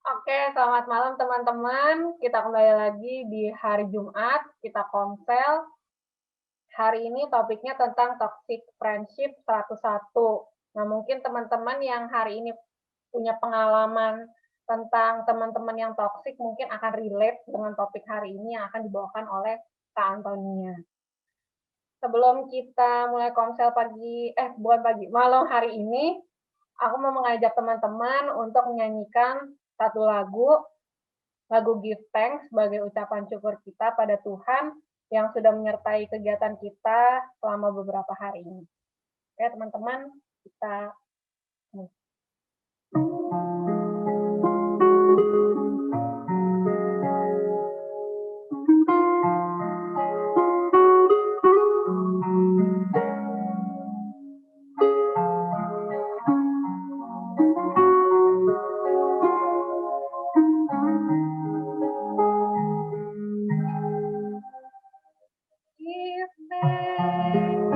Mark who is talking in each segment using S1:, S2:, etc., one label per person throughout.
S1: Oke, selamat malam teman-teman. Kita kembali lagi di hari Jumat, kita konsel. Hari ini topiknya tentang toxic friendship 101. Nah, mungkin teman-teman yang hari ini punya pengalaman tentang teman-teman yang toxic mungkin akan relate dengan topik hari ini yang akan dibawakan oleh Kak Antonia. Sebelum kita mulai konsel malam hari ini, aku mau mengajak teman-teman untuk menyanyikan satu lagu Give Thanks sebagai ucapan syukur kita pada Tuhan yang sudah menyertai kegiatan kita selama beberapa hari ini. Oke, teman-teman, kita give thanks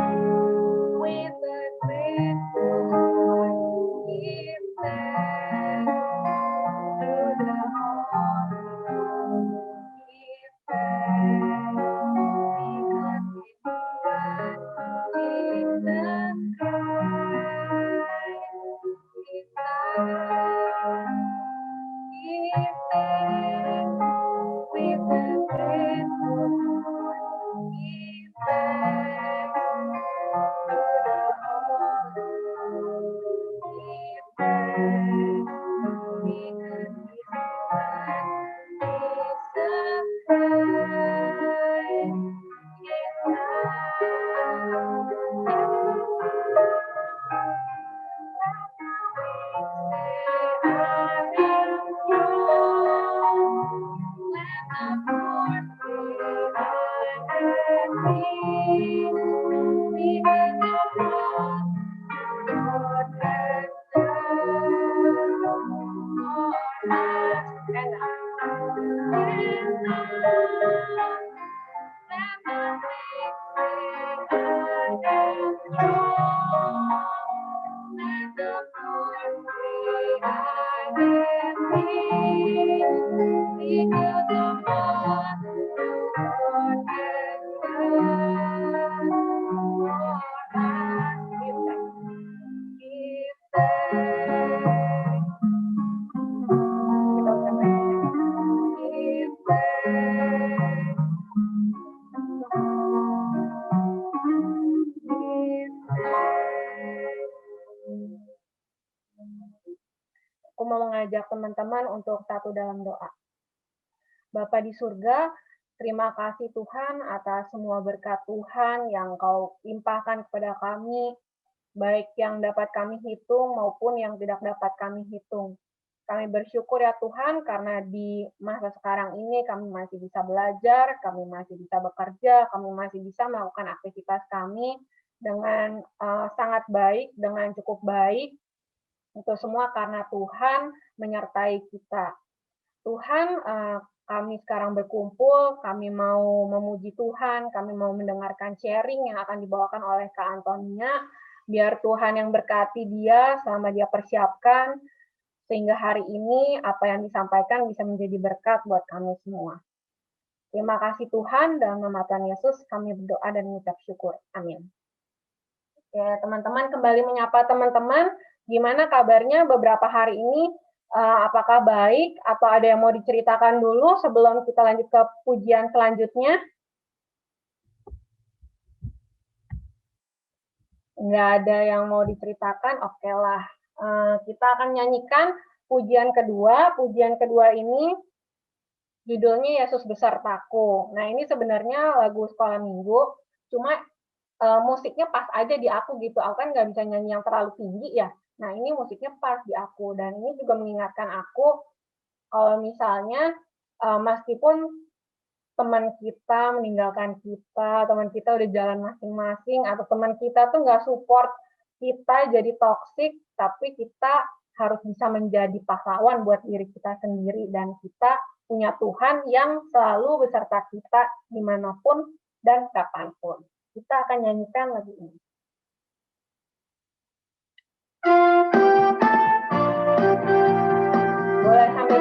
S1: with a grateful heart. Give thanks to the Lord. Give thanks because His Son, Jesus Christ. Give thanks. Give thanks with a grateful heart. Give thanks to the Lord. Give thanks because His Son, Jesus Christ, is Aku mau mengajak teman-teman untuk satu dalam doa. Bapa di surga, terima kasih Tuhan atas semua berkat Tuhan yang Kau limpahkan kepada kami, baik yang dapat kami hitung maupun yang tidak dapat kami hitung. Kami bersyukur ya Tuhan karena di masa sekarang ini kami masih bisa belajar, kami masih bisa bekerja, kami masih bisa melakukan aktivitas kami dengan sangat baik, dengan cukup baik. Itu semua karena Tuhan menyertai kita. Tuhan, kami sekarang berkumpul, kami mau memuji Tuhan, kami mau mendengarkan sharing yang akan dibawakan oleh Kak Antonia, biar Tuhan yang berkati dia selama dia persiapkan, sehingga hari ini apa yang disampaikan bisa menjadi berkat buat kami semua. Terima kasih Tuhan, dalam nama Tuhan Yesus kami berdoa dan mengucap syukur. Amin. Oke, teman-teman kembali menyapa teman-teman. Gimana kabarnya beberapa hari ini? Apakah baik atau ada yang mau diceritakan dulu sebelum kita lanjut ke pujian selanjutnya? Nggak ada yang mau diceritakan? Oke lah. Kita akan nyanyikan pujian kedua. Pujian kedua ini judulnya Yesus Besertaku. Nah, ini sebenarnya lagu sekolah minggu, cuma musiknya pas aja di aku gitu. Aku kan nggak bisa nyanyi yang terlalu tinggi ya. Nah, ini musiknya pas di aku. Dan ini juga mengingatkan aku kalau misalnya meskipun teman kita meninggalkan kita, teman kita udah jalan masing-masing, atau teman kita tuh nggak support kita jadi toksik, tapi kita harus bisa menjadi pahlawan buat diri kita sendiri. Dan kita punya Tuhan yang selalu beserta kita dimanapun dan kapanpun. Kita akan nyanyikan lagu ini. Boleh sambil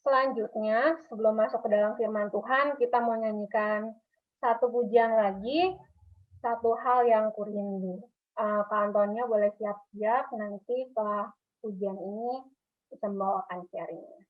S1: Selanjutnya, sebelum masuk ke dalam firman Tuhan, kita mau nyanyikan satu pujian lagi, satu hal yang kurindu. Kak Antonia boleh siap-siap, nanti setelah pujian ini kita membawakan sharingnya.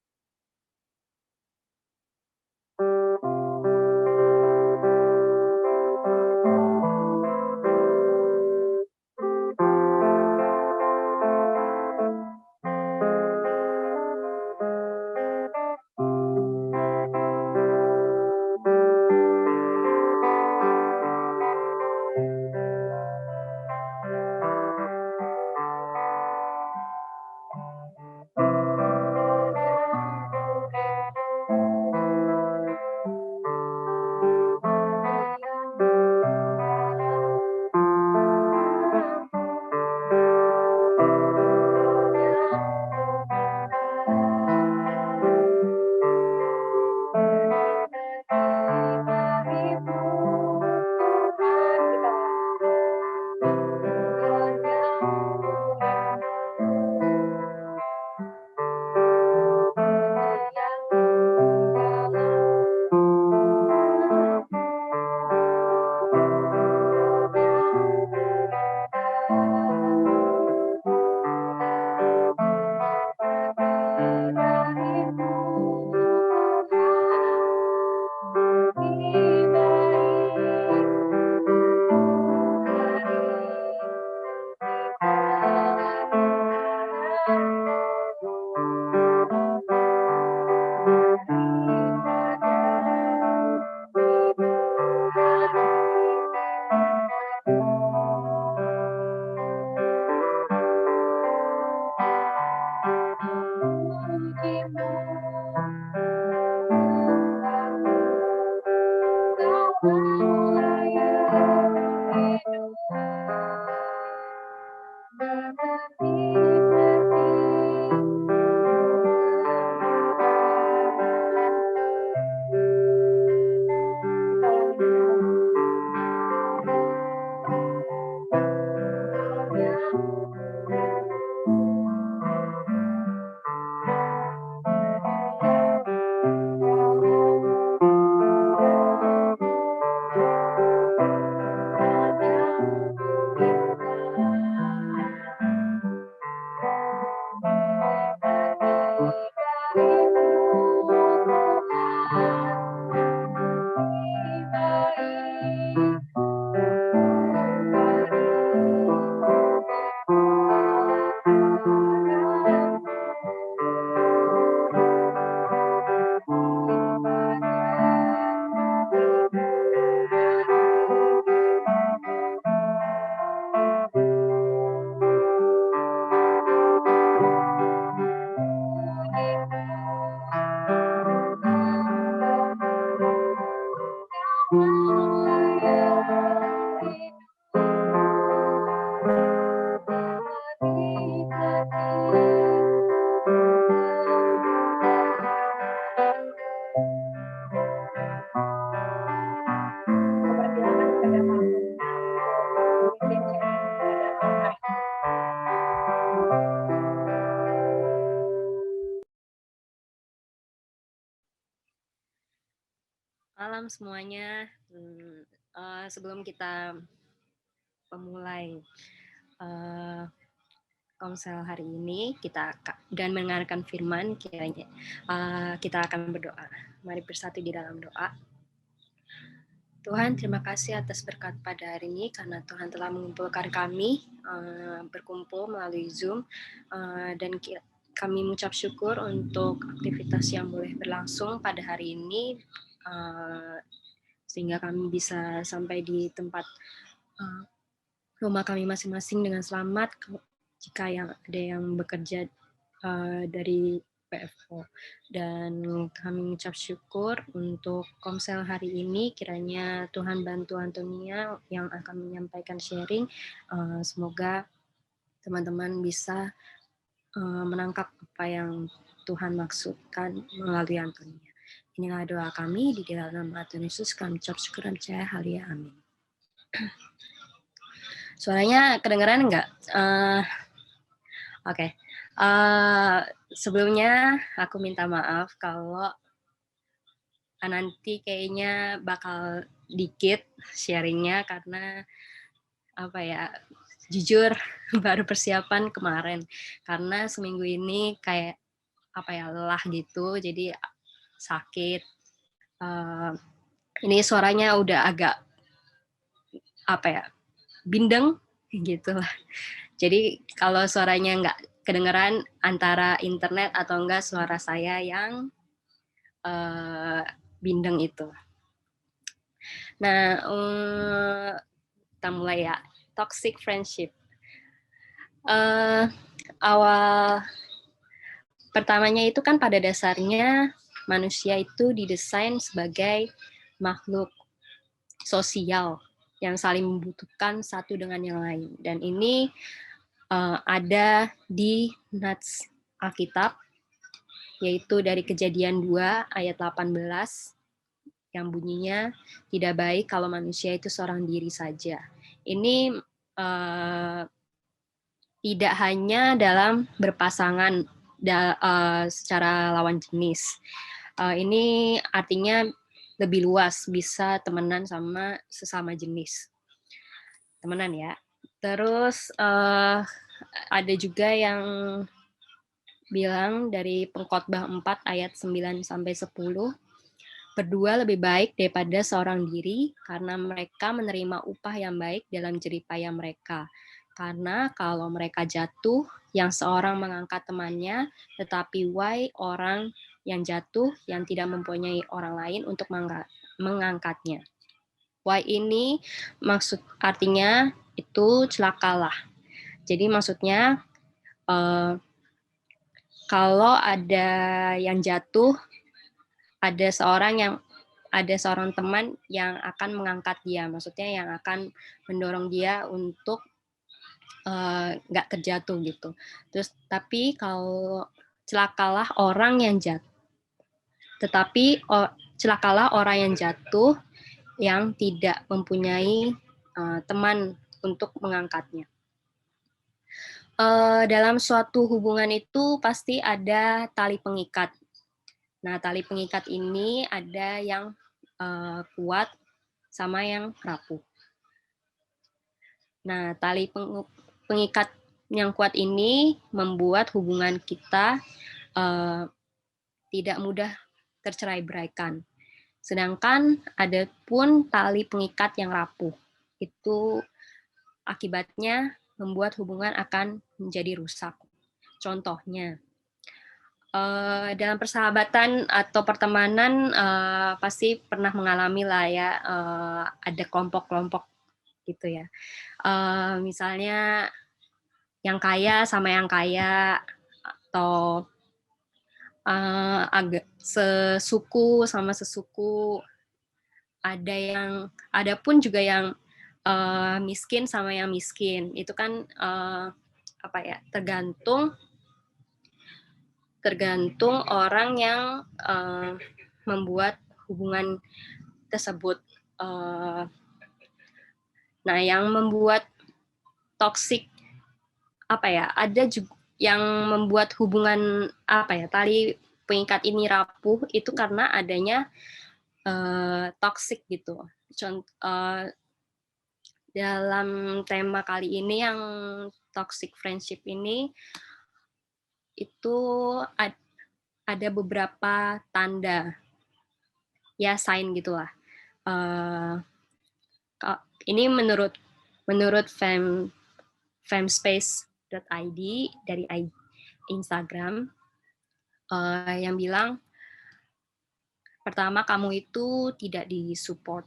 S2: Malam semuanya. Sebelum kita memulai Komsel hari ini, dan mendengarkan firman, kiranya kita akan berdoa. Mari bersatu di dalam doa. Tuhan, terima kasih atas berkat pada hari ini, karena Tuhan telah mengumpulkan kami berkumpul melalui Zoom, dan kami mengucap syukur untuk aktivitas yang boleh berlangsung pada hari ini, sehingga kami bisa sampai di tempat rumah kami masing-masing dengan selamat. Jika ada yang bekerja dari PFO, dan kami mengucap syukur untuk Komsel hari ini. Kiranya Tuhan bantu Antonia yang akan menyampaikan sharing. Semoga teman-teman bisa menangkap apa yang Tuhan maksudkan melalui Antonia. Inilah doa kami, di dalam nama Tuhan Yesus kami ucap syukur dan percaya, haleluya, amin. Suaranya kedengeran enggak? Oke. Sebelumnya aku minta maaf kalau nanti kayaknya bakal dikit sharingnya, karena apa ya, jujur baru persiapan kemarin, karena seminggu ini kayak apa ya, lelah gitu, jadi sakit. Ini suaranya udah agak apa ya, bindeng gitu lah. Jadi kalau suaranya nggak kedengeran, antara internet atau enggak suara saya yang bindeng itu. Nah, kita mulai ya. Toxic friendship. Awal pertamanya itu kan pada dasarnya manusia itu didesain sebagai makhluk sosial yang saling membutuhkan satu dengan yang lain. Dan ini ada di Nats Alkitab, yaitu dari Kejadian 2 ayat 18, yang bunyinya, tidak baik kalau manusia itu seorang diri saja. Ini tidak hanya dalam berpasangan secara lawan jenis. Ini artinya lebih luas, bisa temenan sama sesama jenis. Temenan ya. Terus ada juga yang bilang dari Pengkhotbah 4 ayat 9 sampai 10, berdua lebih baik daripada seorang diri, karena mereka menerima upah yang baik dalam jerih payah mereka. Karena kalau mereka jatuh, yang seorang mengangkat temannya, tetapi why orang yang jatuh yang tidak mempunyai orang lain untuk mengangkatnya. Why ini maksud artinya itu celakalah. Jadi maksudnya kalau ada yang jatuh, ada seorang teman yang akan mengangkat dia, maksudnya yang akan mendorong dia untuk nggak terjatuh gitu. Terus tapi kalau celakalah orang yang jatuh, celakalah orang yang jatuh yang tidak mempunyai teman untuk mengangkatnya. Dalam suatu hubungan itu pasti ada tali pengikat. Nah, tali pengikat ini ada yang kuat sama yang rapuh. Nah, tali pengikat yang kuat ini membuat hubungan kita tidak mudah tercerai-beraikan. Sedangkan ada pun tali pengikat yang rapuh. Itu akibatnya membuat hubungan akan menjadi rusak. Contohnya, dalam persahabatan atau pertemanan pasti pernah mengalami lah ya, ada kelompok-kelompok gitu ya. Misalnya yang kaya sama yang kaya, atau agak sesuku sama sesuku. Ada pun juga yang miskin sama yang miskin. Itu kan apa ya, tergantung orang yang membuat hubungan tersebut. Nah, yang membuat toksik apa ya, ada juga yang membuat hubungan apa ya, tali pengikat ini rapuh itu karena adanya toxic gitu. Dalam tema kali ini yang toxic friendship ini itu ada beberapa tanda, ya sign gitulah. Ini menurut femspace.id dari Instagram, yang bilang pertama, kamu itu tidak disupport.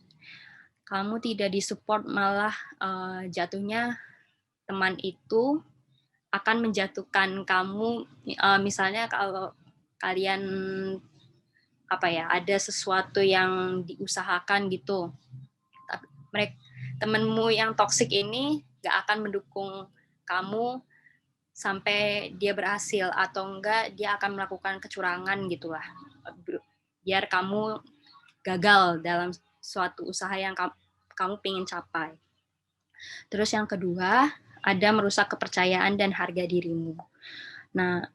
S2: Kamu tidak disupport, malah jatuhnya teman itu akan menjatuhkan kamu. Misalnya kalau kalian ada sesuatu yang diusahakan gitu, temenmu yang toksik ini gak akan mendukung kamu sampai dia berhasil, atau enggak dia akan melakukan kecurangan gitulah, biar kamu gagal dalam suatu usaha yang kamu pengen capai. Terus yang kedua, ada merusak kepercayaan dan harga dirimu. Nah,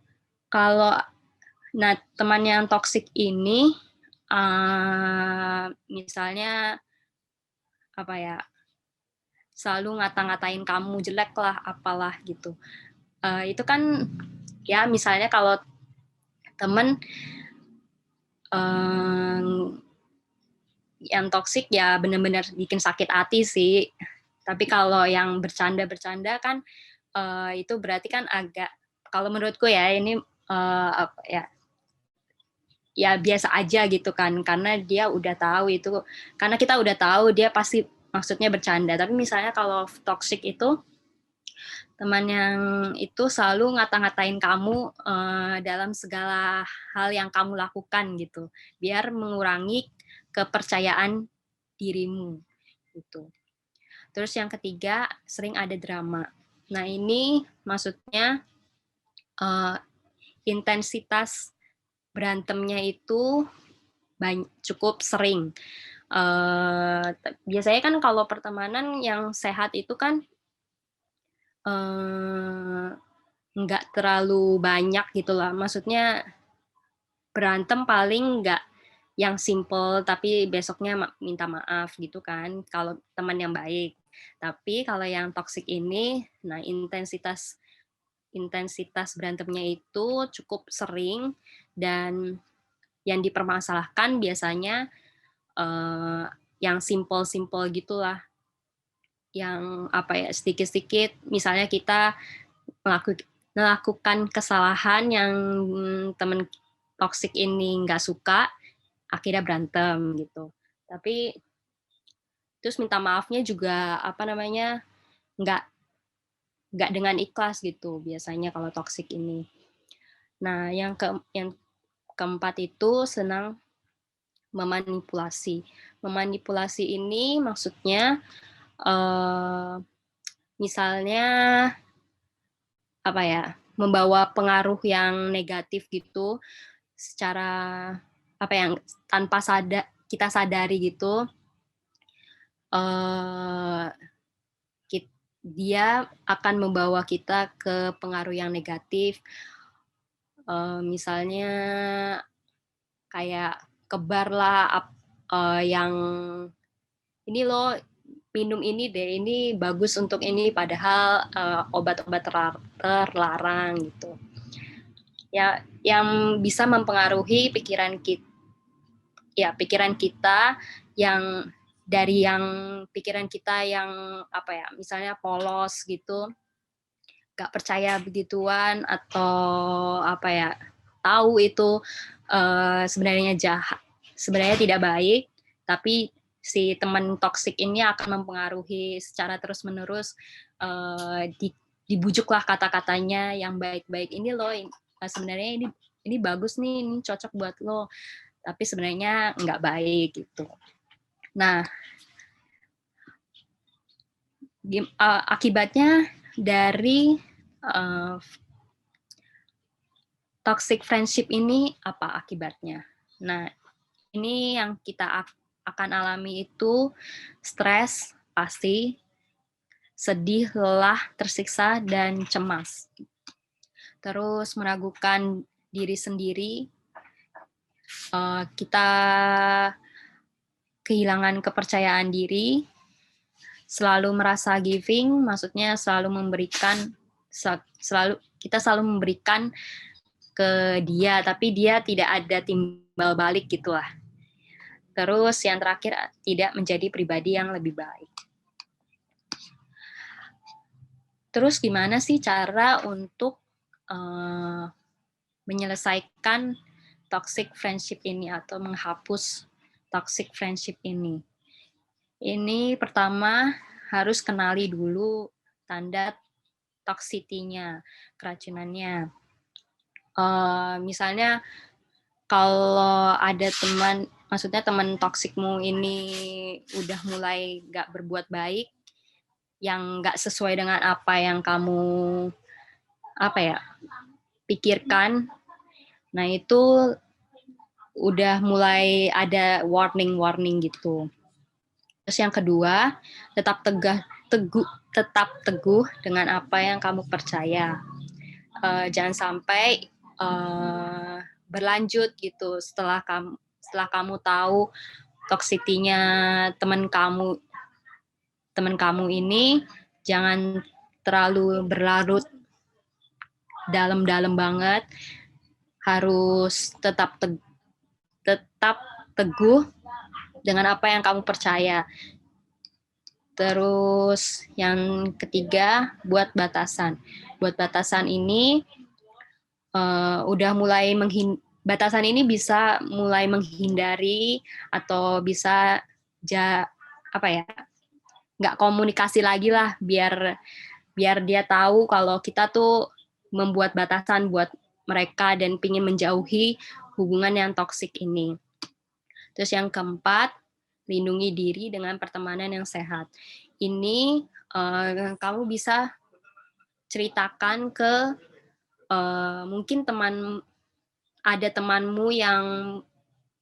S2: teman yang toksik ini, misalnya selalu ngata-ngatain kamu jelek lah, apalah gitu. Itu kan ya misalnya kalau temen yang toksik ya benar-benar bikin sakit hati sih. Tapi kalau yang bercanda-bercanda kan itu berarti kan agak, kalau menurutku ya ini ya biasa aja gitu kan, karena dia udah tahu itu, karena kita udah tahu dia pasti maksudnya bercanda. Tapi misalnya kalau toksik itu teman yang itu selalu ngata-ngatain kamu dalam segala hal yang kamu lakukan gitu, biar mengurangi kepercayaan dirimu gitu. Terus yang ketiga, sering ada drama. Nah ini maksudnya intensitas berantemnya itu cukup sering. Biasanya kan kalau pertemanan yang sehat itu kan nggak terlalu banyak gitu lah. Maksudnya berantem paling nggak yang simple tapi besoknya minta maaf gitu kan, kalau teman yang baik. Tapi kalau yang toksik ini, nah intensitas berantemnya itu cukup sering, dan yang dipermasalahkan biasanya yang simple gitulah, yang sedikit-sedikit, misalnya kita melakukan kesalahan yang teman toksik ini nggak suka, akhirnya berantem gitu. Tapi terus minta maafnya juga nggak dengan ikhlas gitu biasanya kalau toksik ini. Nah yang keempat itu senang memanipulasi. Memanipulasi ini maksudnya misalnya membawa pengaruh yang negatif gitu secara yang tanpa kita sadari gitu. Dia akan membawa kita ke pengaruh yang negatif. Misalnya kayak kebar lah, yang ini loh, minum ini deh, ini bagus untuk ini, padahal obat-obat terlarang gitu. Ya, yang bisa mempengaruhi pikiran kita yang dari yang pikiran kita yang misalnya polos gitu, gak percaya begituan, atau tahu itu sebenarnya jahat, sebenarnya tidak baik, tapi si teman toksik ini akan mempengaruhi secara terus-menerus, dibujuklah kata-katanya yang baik-baik, ini loh sebenarnya ini bagus nih, ini cocok buat lo, tapi sebenarnya nggak baik gitu. Nah, akibatnya dari toxic friendship ini apa akibatnya? Nah, ini yang kita akan alami itu stres pasti, sedih, lelah, tersiksa, dan cemas. Terus meragukan diri sendiri, kita kehilangan kepercayaan diri, selalu merasa giving, maksudnya selalu memberikan, kita selalu memberikan ke dia, tapi dia tidak ada timbal balik gitu lah. Terus yang terakhir, tidak menjadi pribadi yang lebih baik. Terus gimana sih cara untuk menyelesaikan toxic friendship ini atau menghapus toxic friendship ini? Ini pertama harus kenali dulu tanda toxicity-nya, keracunannya. Misalnya kalau ada teman, maksudnya teman toksikmu ini udah mulai gak berbuat baik, yang gak sesuai dengan apa yang kamu pikirkan, nah itu udah mulai ada warning gitu. Terus yang kedua, tetap teguh dengan apa yang kamu percaya. Jangan sampai berlanjut gitu setelah kamu tahu toksitinya teman kamu ini, jangan terlalu berlarut dalam-dalam banget, harus tetap teguh dengan apa yang kamu percaya. Terus yang ketiga, buat batasan. Buat batasan ini batasan ini bisa mulai menghindari atau bisa nggak komunikasi lagi lah, biar dia tahu kalau kita tuh membuat batasan buat mereka dan pingin menjauhi hubungan yang toksik ini. Terus yang keempat, lindungi diri dengan pertemanan yang sehat. Ini kamu bisa ceritakan ke mungkin ada temanmu yang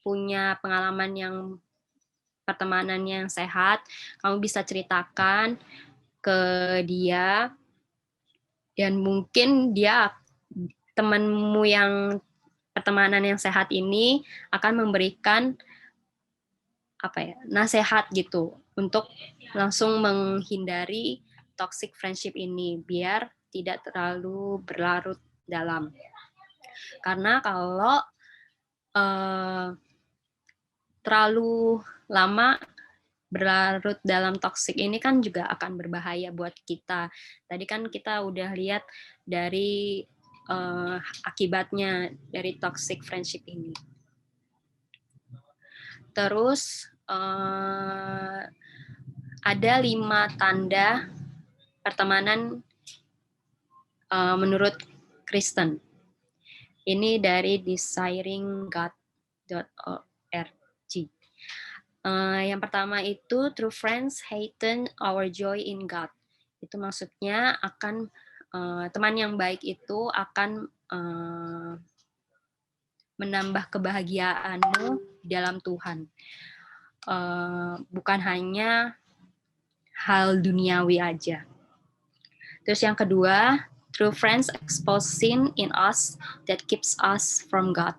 S2: punya pengalaman yang pertemanan yang sehat, kamu bisa ceritakan ke dia, dan mungkin temanmu yang pertemanan yang sehat ini akan memberikan nasihat gitu untuk langsung menghindari toxic friendship ini biar tidak terlalu berlarut dalam. Karena kalau terlalu lama berlarut dalam toxic ini kan juga akan berbahaya buat kita. Tadi kan kita udah lihat dari akibatnya dari toxic friendship ini. Terus ada 5 tanda pertemanan menurut Kristen. Ini dari desiringgod.org. Yang pertama itu, true friends hasten our joy in God. Itu maksudnya teman yang baik itu akan menambah kebahagiaanmu dalam Tuhan. Bukan hanya hal duniawi aja. Terus yang kedua, true friends expose sin in us that keeps us from God.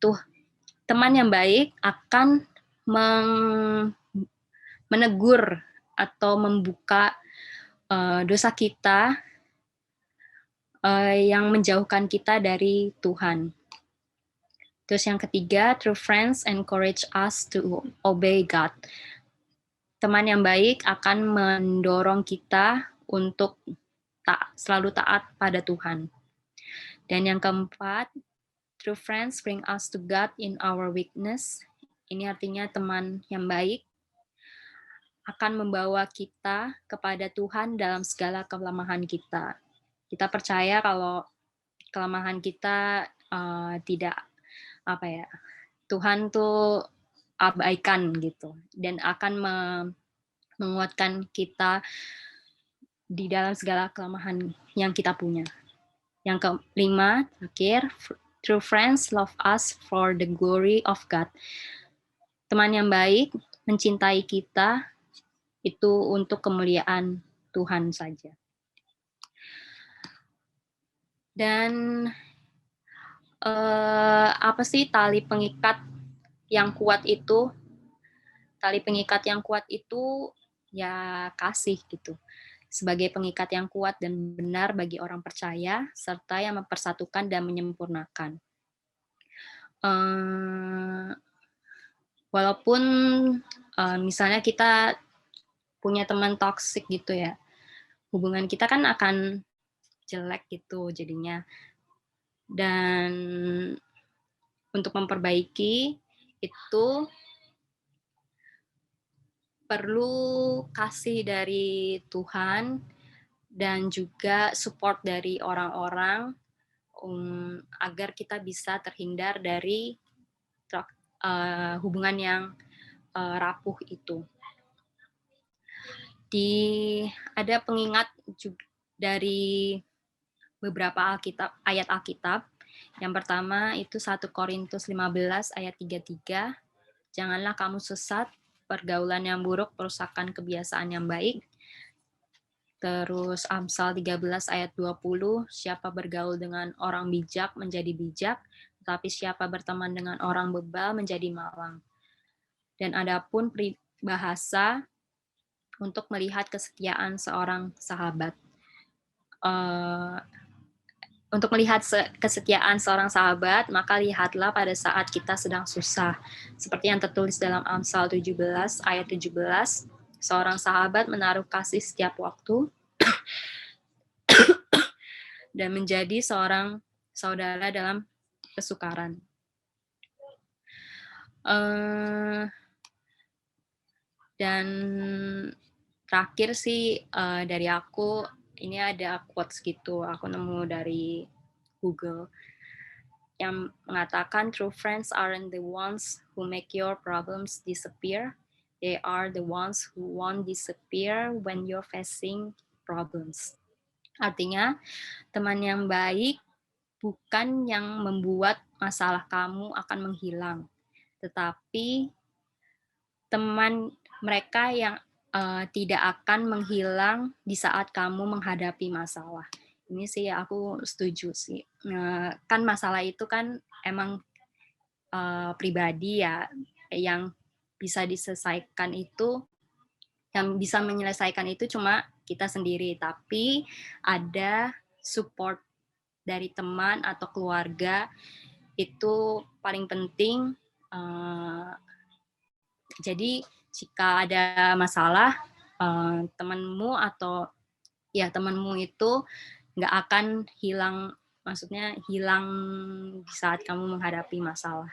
S2: Tuh, teman yang baik akan menegur atau membuka dosa kita yang menjauhkan kita dari Tuhan. Terus yang ketiga, true friends encourage us to obey God. Teman yang baik akan mendorong kita untuk selalu taat pada Tuhan. Dan yang keempat, true friends bring us to God in our weakness. Ini artinya teman yang baik akan membawa kita kepada Tuhan dalam segala kelemahan kita. Kita percaya kalau kelemahan kita tidak Tuhan tuh abaikan gitu, dan akan menguatkan kita di dalam segala kelemahan yang kita punya. Yang kelima, terakhir, true friends love us for the glory of God. Teman yang baik mencintai kita itu untuk kemuliaan Tuhan saja. Dan apa sih tali pengikat yang kuat itu? tali pengikat yang kuat itu ya kasih gitu. Sebagai pengikat yang kuat dan benar bagi orang percaya, serta yang mempersatukan dan menyempurnakan. Walaupun misalnya kita punya teman toksik gitu ya, hubungan kita kan akan jelek gitu jadinya. Dan untuk memperbaiki itu perlu kasih dari Tuhan dan juga support dari orang-orang agar kita bisa terhindar dari hubungan yang rapuh itu. Ada pengingat juga dari beberapa ayat Alkitab. Yang pertama itu 1 Korintus 15 ayat 33. Janganlah kamu sesat, pergaulan yang buruk perusakan kebiasaan yang baik. Terus Amsal 13 ayat 20, siapa bergaul dengan orang bijak menjadi bijak, tetapi siapa berteman dengan orang bebal menjadi malang. Dan adapun bahasa untuk melihat kesetiaan seorang sahabat. Untuk melihat kesetiaan seorang sahabat, maka lihatlah pada saat kita sedang susah. Seperti yang tertulis dalam Amsal 17 ayat 17, seorang sahabat menaruh kasih setiap waktu dan menjadi seorang saudara dalam kesukaran. Dan terakhir sih dari aku, ini ada quotes gitu, aku nemu dari Google, yang mengatakan true friends aren't the ones who make your problems disappear, they are the ones who won't disappear when you're facing problems. Artinya, teman yang baik bukan yang membuat masalah kamu akan menghilang, tetapi teman mereka yang tidak akan menghilang di saat kamu menghadapi masalah. Ini sih aku setuju sih. Kan masalah itu kan emang pribadi ya, yang bisa diselesaikan itu, yang bisa menyelesaikan itu cuma kita sendiri. Tapi ada support dari teman atau keluarga itu paling penting. Jadi jika ada masalah, temanmu itu nggak akan hilang, maksudnya hilang di saat kamu menghadapi masalah.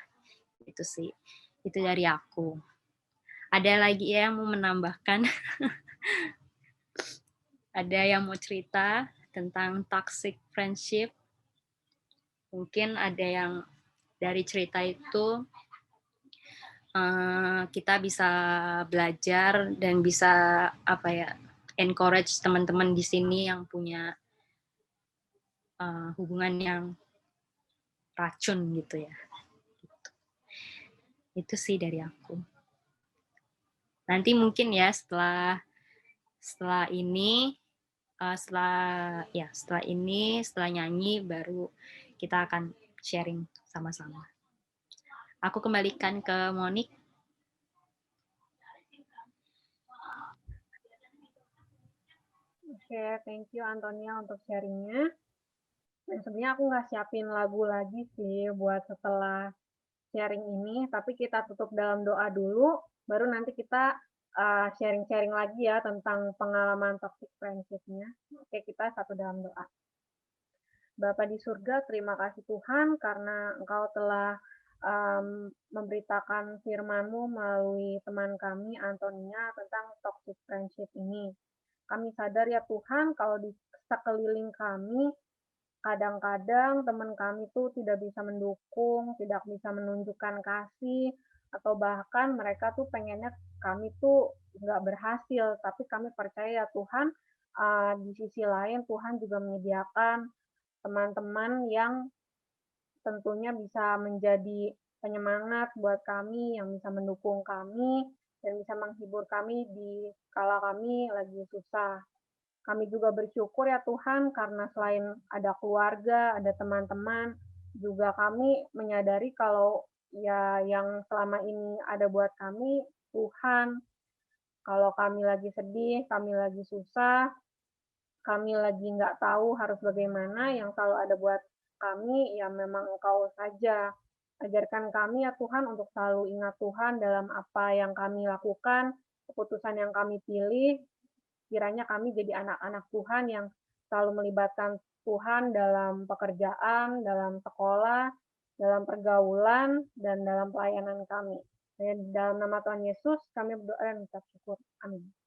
S2: Itu sih, itu dari aku. Ada lagi yang mau menambahkan? Ada yang mau cerita tentang toxic friendship? Mungkin ada yang dari cerita itu kita bisa belajar dan bisa encourage teman-teman di sini yang punya hubungan yang racun gitu ya. Itu sih dari aku. Nanti mungkin ya setelah ini setelah nyanyi baru kita akan sharing sama-sama. Aku kembalikan ke Monik.
S1: Oke, thank you Antonia untuk sharingnya. Dan sebenarnya aku nggak siapin lagu lagi sih buat setelah sharing ini, tapi kita tutup dalam doa dulu, baru nanti kita sharing-sharing lagi ya tentang pengalaman toxic friendship-nya. Oke, kita satu dalam doa. Bapa di surga, terima kasih Tuhan karena Engkau telah memberitakan firman-Mu melalui teman kami, Antonia, tentang toxic friendship ini. Kami sadar ya Tuhan, kalau di sekeliling kami, kadang-kadang teman kami tuh tidak bisa mendukung, tidak bisa menunjukkan kasih, atau bahkan mereka tuh pengennya kami tuh nggak berhasil, tapi kami percaya ya Tuhan, di sisi lain Tuhan juga menyediakan teman-teman yang tentunya bisa menjadi penyemangat buat kami, yang bisa mendukung kami, dan bisa menghibur kami di kala kami lagi susah. Kami juga bersyukur ya Tuhan, karena selain ada keluarga, ada teman-teman, juga kami menyadari kalau ya yang selama ini ada buat kami, Tuhan. Kalau kami lagi sedih, kami lagi susah, kami lagi nggak tahu harus bagaimana, yang selalu ada buat kami ya memang Engkau saja. Ajarkan kami ya Tuhan untuk selalu ingat Tuhan dalam apa yang kami lakukan, keputusan yang kami pilih. Kiranya kami jadi anak-anak Tuhan yang selalu melibatkan Tuhan dalam pekerjaan, dalam sekolah, dalam pergaulan, dan dalam pelayanan kami. Dalam nama Tuhan Yesus kami berdoa dan mengucap syukur. Amin.